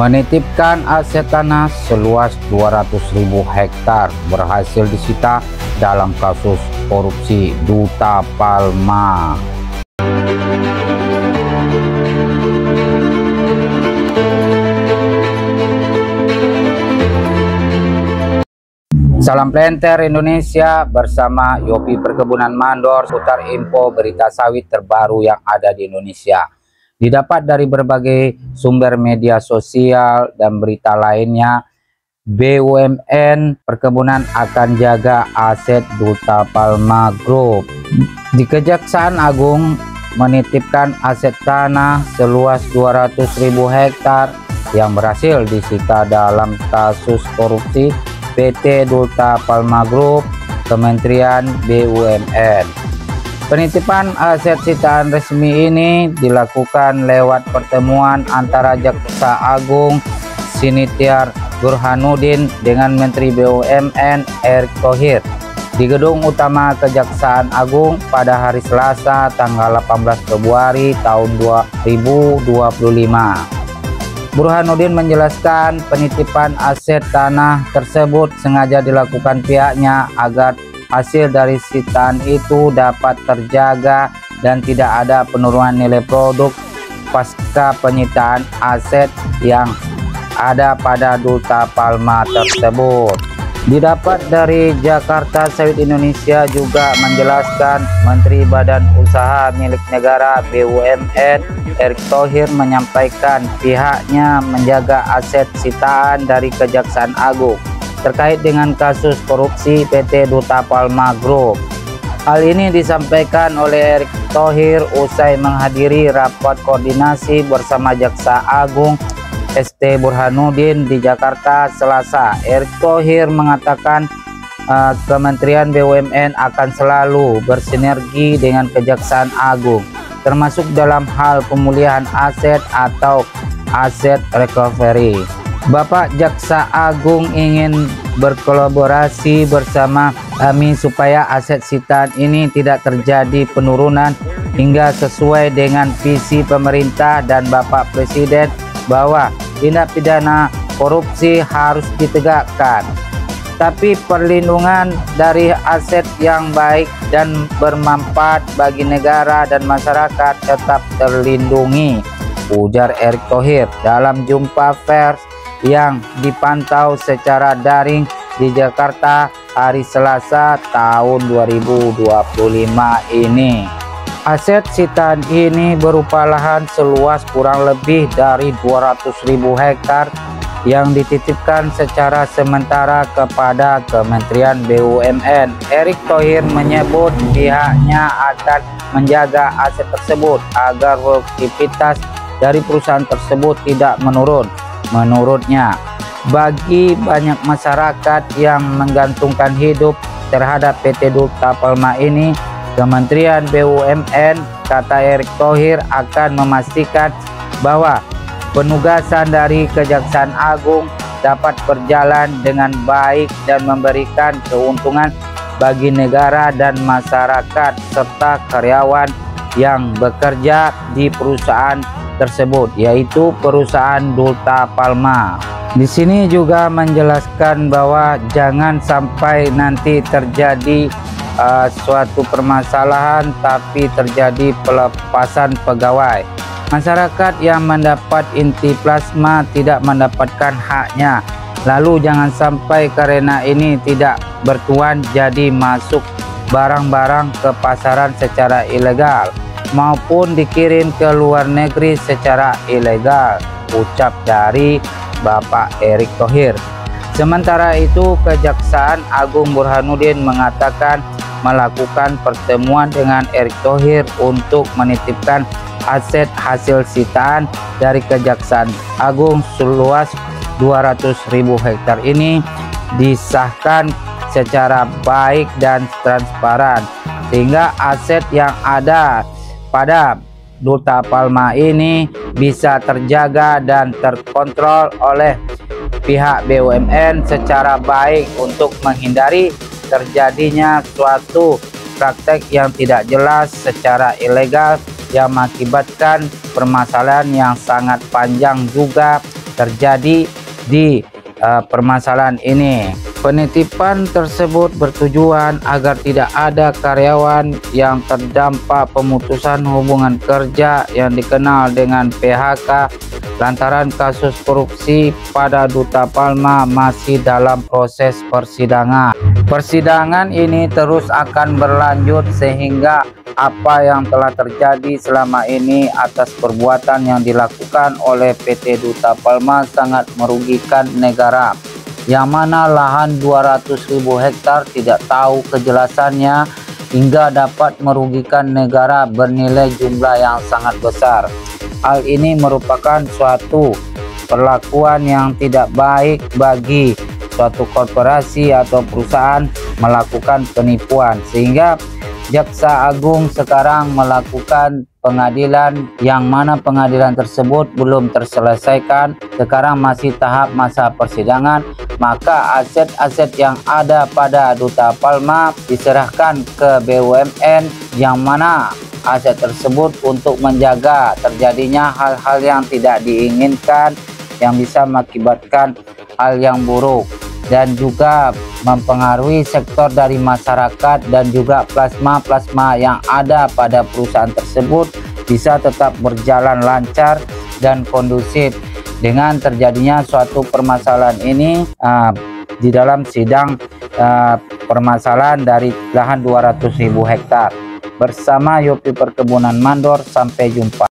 menitipkan aset tanah seluas 200.000 hektar berhasil disita dalam kasus korupsi Duta Palma. Salam Plenter Indonesia, bersama Yopi Perkebunan Mandor, putar info berita sawit terbaru yang ada di Indonesia. Didapat dari berbagai sumber media sosial dan berita lainnya, BUMN Perkebunan akan jaga aset Duta Palma Group. Di Kejaksaan Agung menitipkan aset tanah seluas 200.000 hektar yang berhasil disita dalam kasus korupsi PT Duta Palma Group, Kementerian BUMN. Penitipan aset sitaan resmi ini dilakukan lewat pertemuan antara Jaksa Agung Sinitiar Burhanuddin dengan Menteri BUMN Erick Thohir di Gedung Utama Kejaksaan Agung pada hari Selasa tanggal 18 Februari tahun 2025. Burhanuddin menjelaskan penitipan aset tanah tersebut sengaja dilakukan pihaknya agar hasil dari sitaan itu dapat terjaga dan tidak ada penurunan nilai produk pasca penyitaan aset yang ada pada Duta Palma tersebut. Didapat dari Jakarta Sawit Indonesia juga menjelaskan Menteri Badan Usaha Milik Negara BUMN Erick Thohir menyampaikan pihaknya menjaga aset sitaan dari Kejaksaan Agung terkait dengan kasus korupsi PT Duta Palma Group. Hal ini disampaikan oleh Erick Thohir usai menghadiri rapat koordinasi bersama Jaksa Agung ST Burhanuddin di Jakarta Selasa. Erick Thohir mengatakan Kementerian BUMN akan selalu bersinergi dengan Kejaksaan Agung, termasuk dalam hal pemulihan aset atau aset recovery. Bapak Jaksa Agung ingin berkolaborasi bersama kami supaya aset sitaan ini tidak terjadi penurunan hingga sesuai dengan visi pemerintah dan Bapak Presiden bahwa tindak pidana korupsi harus ditegakkan, tapi perlindungan dari aset yang baik dan bermanfaat bagi negara dan masyarakat tetap terlindungi, ujar Erick Thohir dalam jumpa pers yang dipantau secara daring di Jakarta hari Selasa tahun 2025 ini. Aset sitaan ini berupa lahan seluas kurang lebih dari 200.000 hektar yang dititipkan secara sementara kepada Kementerian BUMN. Erick Thohir menyebut pihaknya akan menjaga aset tersebut agar produktivitas dari perusahaan tersebut tidak menurun. Menurutnya, bagi banyak masyarakat yang menggantungkan hidup terhadap PT Duta Palma ini, Kementerian BUMN, kata Erick Thohir, akan memastikan bahwa penugasan dari Kejaksaan Agung dapat berjalan dengan baik dan memberikan keuntungan bagi negara dan masyarakat serta karyawan yang bekerja di perusahaan tersebut, yaitu perusahaan Duta Palma. Di sini juga menjelaskan bahwa jangan sampai nanti terjadi suatu permasalahan tapi terjadi pelepasan pegawai. Masyarakat yang mendapat inti plasma tidak mendapatkan haknya, lalu jangan sampai karena ini tidak bertuan jadi masuk barang-barang ke pasaran secara ilegal maupun dikirim ke luar negeri secara ilegal, ucap dari Bapak Erick Thohir. Sementara itu, Kejaksaan Agung Burhanuddin mengatakan melakukan pertemuan dengan Erick Thohir untuk menitipkan aset hasil sitaan dari Kejaksaan Agung seluas 200.000 hektar ini disahkan secara baik dan transparan, sehingga aset yang ada pada Duta Palma ini bisa terjaga dan terkontrol oleh pihak BUMN secara baik untuk menghindari terjadinya suatu praktek yang tidak jelas secara ilegal yang mengakibatkan permasalahan yang sangat panjang juga terjadi di permasalahan ini. Penitipan tersebut bertujuan agar tidak ada karyawan yang terdampak pemutusan hubungan kerja yang dikenal dengan PHK lantaran kasus korupsi pada Duta Palma masih dalam proses persidangan. Persidangan ini terus akan berlanjut sehingga apa yang telah terjadi selama ini atas perbuatan yang dilakukan oleh PT Duta Palma sangat merugikan negara, yang mana lahan 200.000 hektar tidak tahu kejelasannya hingga dapat merugikan negara bernilai jumlah yang sangat besar. Hal ini merupakan suatu perlakuan yang tidak baik bagi suatu korporasi atau perusahaan melakukan penipuan, sehingga Jaksa Agung sekarang melakukan pengadilan, yang mana pengadilan tersebut belum terselesaikan, sekarang masih tahap masa persidangan. Maka aset-aset yang ada pada Duta Palma diserahkan ke BUMN, yang mana aset tersebut untuk menjaga terjadinya hal-hal yang tidak diinginkan yang bisa mengakibatkan hal yang buruk dan juga mempengaruhi sektor dari masyarakat, dan juga plasma yang ada pada perusahaan tersebut bisa tetap berjalan lancar dan kondusif dengan terjadinya suatu permasalahan ini di dalam sidang permasalahan dari lahan 200.000 hektar. Bersama Yopi Perkebunan Mandor, sampai jumpa.